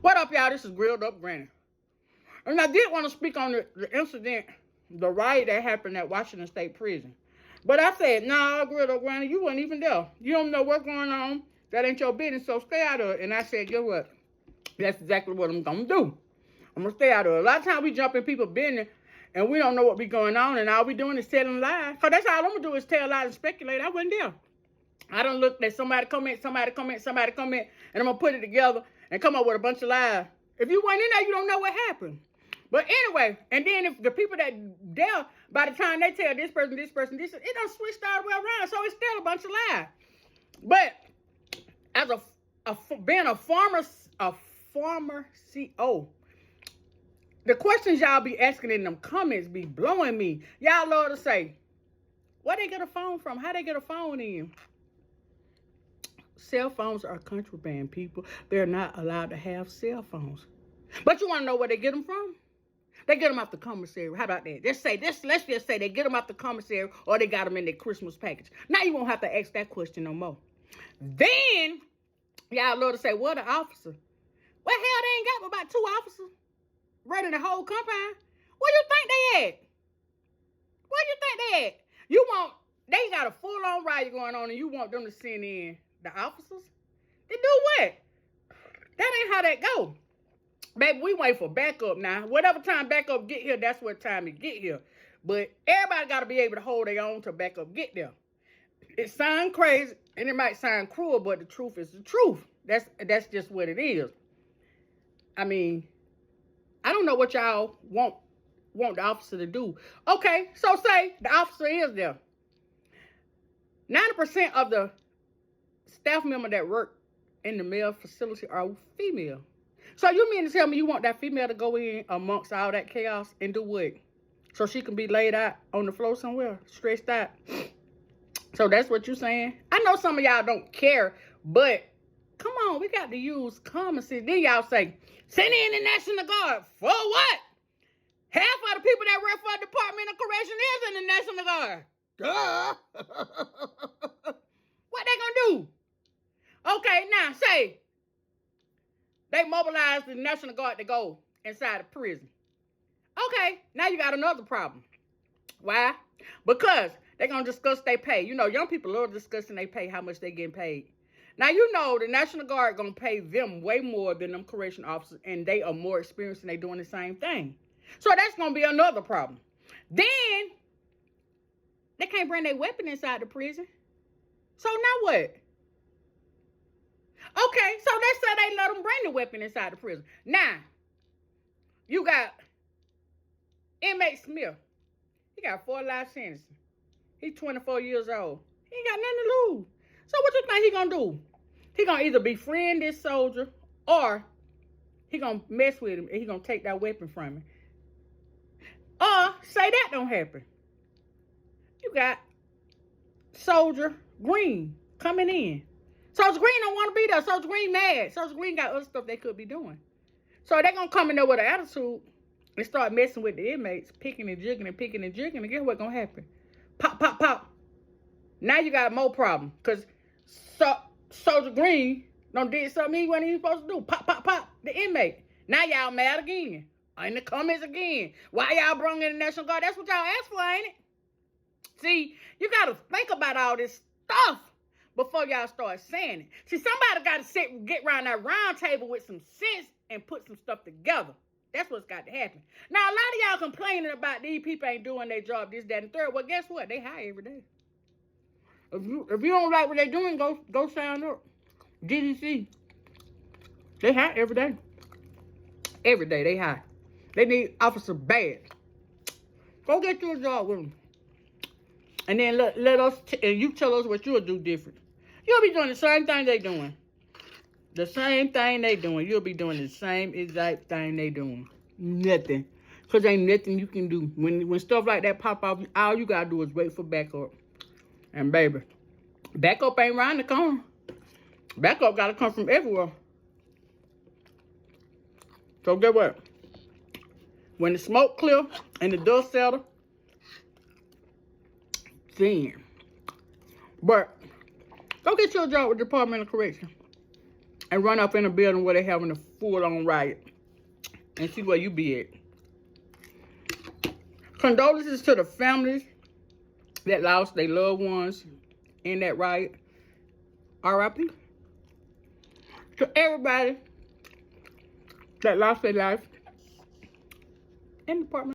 What up, y'all? This is Grilled Up Granny. And I did want to speak on the incident, the riot that happened at Washington State Prison. But I said, nah, Grilled Up Granny, you weren't even there. You don't know what's going on. That ain't your business, so stay out of it. And I said, guess what? That's exactly what I'm going to do. I'm going to stay out of it. A lot of times we jump in people's business and we don't know what be going on, and all we doing is telling lies. So that's all I'm going to do is tell lies and speculate. I wasn't there. I don't look at somebody comment, and I'm going to put it together and come up with a bunch of lies. If you weren't in there, you don't know what happened. But anyway, and then if the people that there, by the time they tell this person, it done switched all the way around. So it's still a bunch of lies. But as being a farmer CO, the questions y'all be asking in them comments be blowing me. Y'all love to say, where they get a phone from? How they get a phone in? Cell phones are contraband, people. They're not allowed to have cell phones. But you want to know where they get them from? They get them off the commissary. How about that? Let's just say they get them off the commissary, or they got them in their Christmas package. Now you won't have to ask that question no more. Then, y'all love to say, what an officer? Well, hell, they ain't got but about 2 officers running the whole compound. Where you think they at? They got a full-on riot going on, and you want them to send in the officers? They do what? That ain't how that go. Baby, we wait for backup now. Whatever time backup get here, that's what time it get here. But everybody got to be able to hold their own till backup get there. It sounds crazy, and it might sound cruel, but the truth is the truth. That's just what it is. I mean, I don't know what y'all want the officer to do. Okay, so say the officer is there. 90% of the staff member that work in the male facility are female. So you mean to tell me you want that female to go in amongst all that chaos and do what? So she can be laid out on the floor somewhere, stressed out. So that's what you're saying? I know some of y'all don't care, but come on, we got to use common sense. Then y'all say, send in the National Guard. For what? Half of the people that work for the Department of Correction is in the National Guard. Duh. What they gonna do? Okay, now say they mobilized the National Guard to go inside the prison. Okay, now you got another problem. Why? Because they're going to discuss their pay. You know, young people love discussing their pay, how much they getting paid. Now, you know the National Guard going to pay them way more than them correction officers, and they are more experienced and they doing the same thing. So that's going to be another problem. Then, they can't bring their weapon inside the prison. So now what? Okay, so let's say they let them bring the weapon inside the prison. Now, you got inmate Smith. He got 4 life sentences. He's 24 years old. He ain't got nothing to lose. So what you think he gonna do? He gonna either befriend this soldier, or he gonna mess with him and he gonna take that weapon from him. Or say that don't happen. You got Soldier Green coming in. Soldier Green don't want to be there. Soldier Green mad. Soldier Green got other stuff they could be doing. So they're going to come in there with an attitude and start messing with the inmates, picking and jigging and picking and jigging. And guess what's going to happen? Pop, pop, pop. Now you got more problem. Because Soldier Green done did something he wasn't even supposed to do. Pop, pop, pop. The inmate. Now y'all mad again. In the comments again. Why y'all brought in the National Guard? That's what y'all asked for, ain't it? See, you got to think about all this stuff before y'all start saying it. See, somebody got to get around that round table with some sense and put some stuff together. That's what's got to happen. Now, a lot of y'all complaining about these people ain't doing their job, this, that, and third. Well, guess what? They hire every day. If you don't like what they're doing, go sign up. DDC. They hire every day. Every day they hire. They need officers bad. Go get you a job with them. And then let us, and you tell us what you'll do different. You'll be doing the same thing they doing. The same thing they doing. You'll be doing the same exact thing they doing. Nothing. Because ain't nothing you can do. When stuff like that pop off, all you got to do is wait for backup. And baby, backup ain't around the corner. Backup got to come from everywhere. So get what? When the smoke clear and the dust settle, then. But go get your job with the Department of Correction. and run up in a building where they're having a full-on riot and see where you be at. Condolences to the families that lost their loved ones in that riot. R.I.P. To everybody that lost their life in the Department